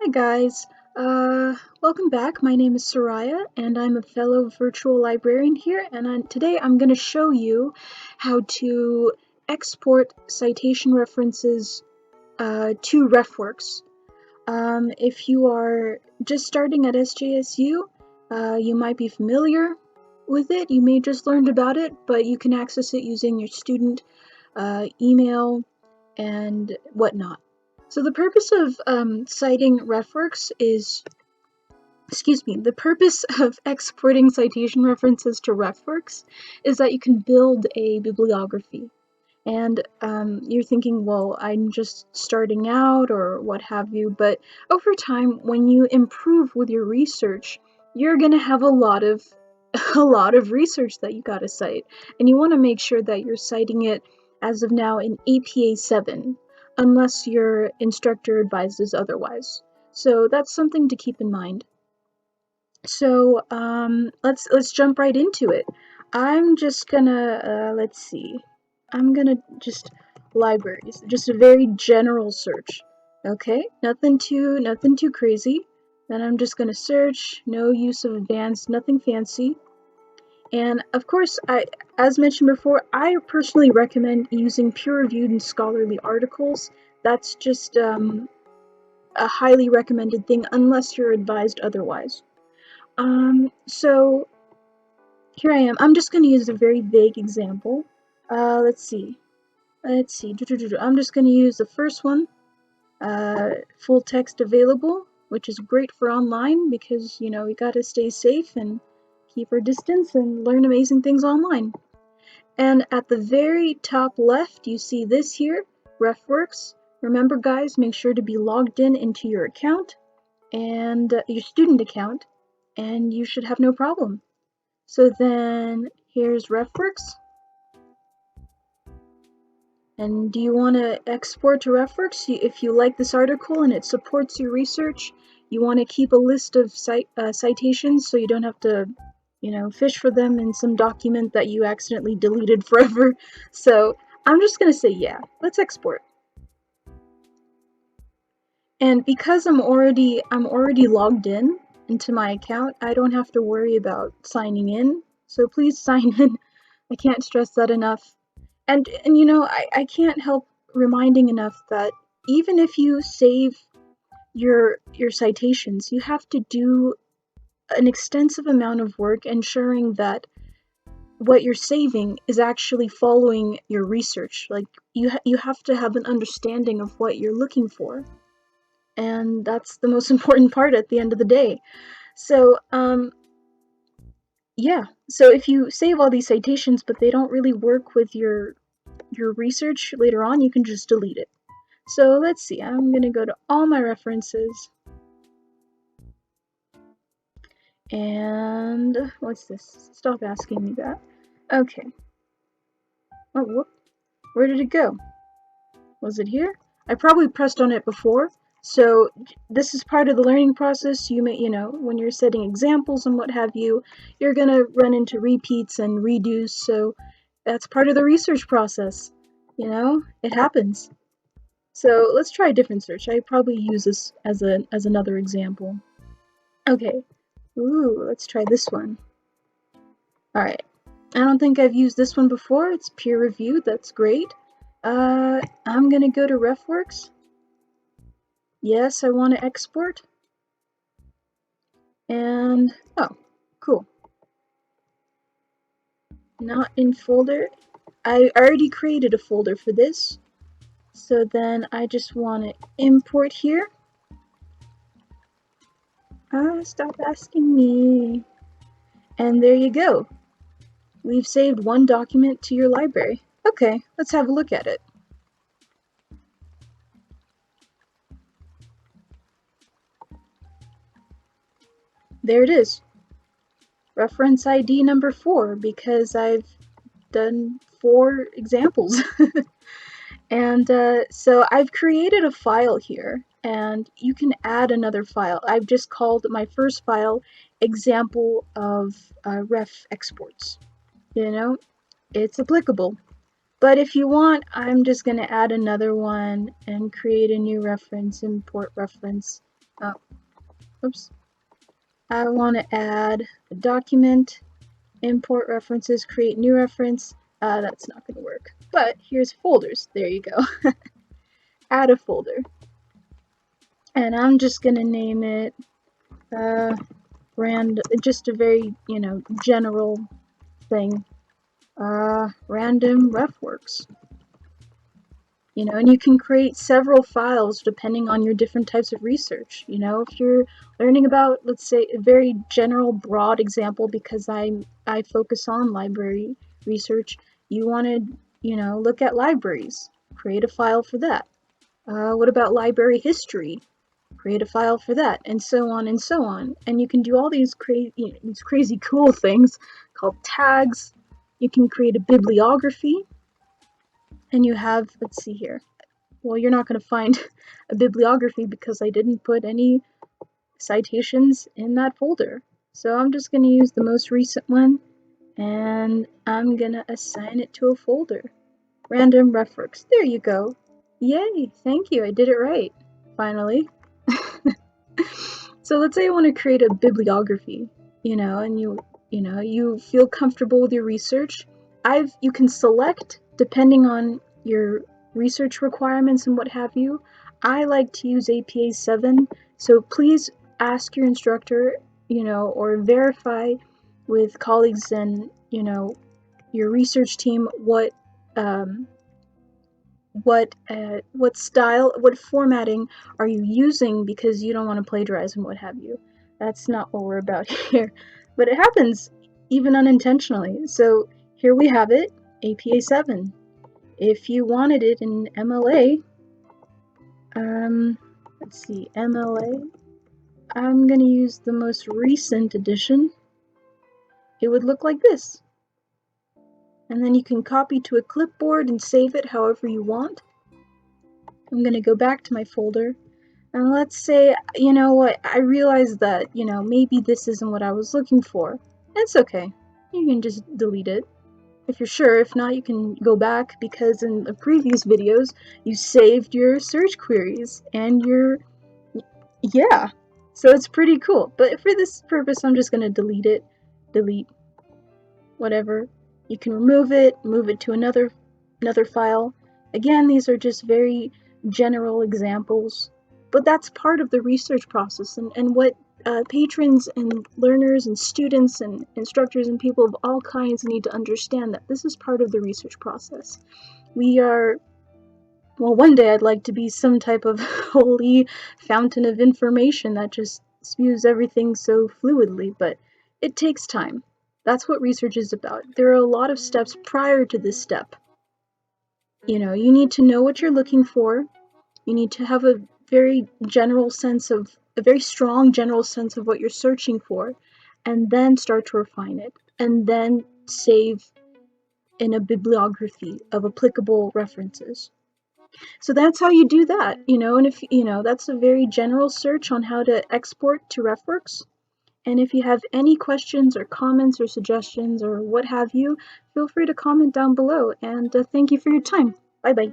Hi guys, welcome back. My name is Soraya and I'm a fellow virtual librarian here, and today I'm going to show you how to export citation references to Refworks. If you are just starting at SJSU, you might be familiar with it, you may just learned about it, but you can access it using your student email and whatnot. So the purpose of citing Refworks is, the purpose of exporting citation references to Refworks is that you can build a bibliography. And you're thinking, well, I'm just starting out or what have you, but over time, when you improve with your research, you're gonna have a lot of research that you gotta cite, and you want to make sure that you're citing it as of now in APA 7, unless your instructor advises otherwise. So that's something to keep in mind. So let's jump right into it. I'm just gonna let's see. I'm gonna just libraries, just a very general search. Okay, nothing too crazy. Then I'm just gonna search. No use of advanced, nothing fancy. And of course, as mentioned before, I personally recommend using peer-reviewed and scholarly articles. That's just a highly recommended thing unless you're advised otherwise. So here I am. I'm just going to use a very vague example. Let's see. I'm just going to use the first one. Full text available, which is great for online because, you know, we got to stay safe and keep our distance and learn amazing things online. And at the very top left, you see this here, Refworks. Remember, guys, make sure to be logged in into your account and your student account, and you should have no problem. So then here's Refworks. And do you want to export to Refworks? If you like this article and it supports your research, you want to keep a list of citations so you don't have to, you know, fish for them in some document that you accidentally deleted forever. So I'm just going to say, yeah, let's export. And because I'm already logged in into my account, I don't have to worry about signing in. So please sign in. I can't stress that enough. And you know, I can't help reminding enough that even if you save your citations, you have to do an extensive amount of work ensuring that what you're saving is actually following your research. Like you have to have an understanding of what you're looking for. And that's the most important part at the end of the day. So, yeah. So if you save all these citations but they don't really work with your research later on, you can just delete it. So let's see, I'm gonna go to all my references. And what's this? Stop asking me that. Okay. Oh, whoop. Where did it go? Was it here? I probably pressed on it before. So this is part of the learning process. You may, you know, when you're setting examples and what have you, you're gonna run into repeats and redos. So that's part of the research process. You know, it happens. So let's try a different search. I probably use this as another example. Okay. Ooh, let's try this one. Alright. I don't think I've used this one before. It's peer reviewed. That's great. I'm gonna go to Refworks. Yes, I want to export. And, oh, cool. Not in folder. I already created a folder for this. So then I just want to import here. Stop asking me. And there you go. We've saved one document to your library. Okay, let's have a look at it. There it is. Reference ID number 4, because I've done 4 examples. And so I've created a file here, and you can add another file. I've just called my first file example of ref exports. You know, it's applicable. But if you want, I'm just going to add another one and create a new reference, import reference. Oh, oops. I want to add a document, import references, create new reference. That's not going to work. But here's folders. There you go. Add a folder. And I'm just going to name it just a very, general thing. Random Refworks. And you can create several files depending on your different types of research. If you're learning about, let's say, a very general, broad example, because I focus on library research, you want to, look at libraries, create a file for that. What about library history? Create a file for that, and so on and so on. And you can do all these crazy cool things called tags. You can create a bibliography, and you have, let's see here. Well, you're not going to find a bibliography because I didn't put any citations in that folder. So I'm just going to use the most recent one, and I'm going to assign it to a folder. Random Refworks. There you go. Yay, thank you, I did it right, finally. So let's say I want to create a bibliography, and you feel comfortable with your research. You can select depending on your research requirements and what have you. I like to use APA 7, so please ask your instructor, or verify with colleagues and, your research team what style, what formatting are you using, because you don't want to plagiarize and what have you. That's not what we're about here. But it happens even unintentionally. So here we have it, APA 7. If you wanted it in MLA, let's see, MLA, I'm going to use the most recent edition. It would look like this. And then you can copy to a clipboard and save it however you want. I'm going to go back to my folder. And let's say, what, I realized that, maybe this isn't what I was looking for. It's okay. You can just delete it if you're sure. If not, you can go back, because in the previous videos, you saved your search queries and yeah. So it's pretty cool. But for this purpose, I'm just going to delete it. Delete. Whatever. You can remove it, move it to another file. Again, these are just very general examples, but that's part of the research process, and what patrons and learners and students and instructors and people of all kinds need to understand, that this is part of the research process. One day I'd like to be some type of holy fountain of information that just spews everything so fluidly, but it takes time. That's what research is about. There are a lot of steps prior to this step. You need to know what you're looking for. You need to have a very strong general sense of what you're searching for, and then start to refine it, and then save in a bibliography of applicable references. So that's how you do that, and if, that's a very general search on how to export to Refworks. And if you have any questions or comments or suggestions or what have you, feel free to comment down below, and thank you for your time. Bye bye.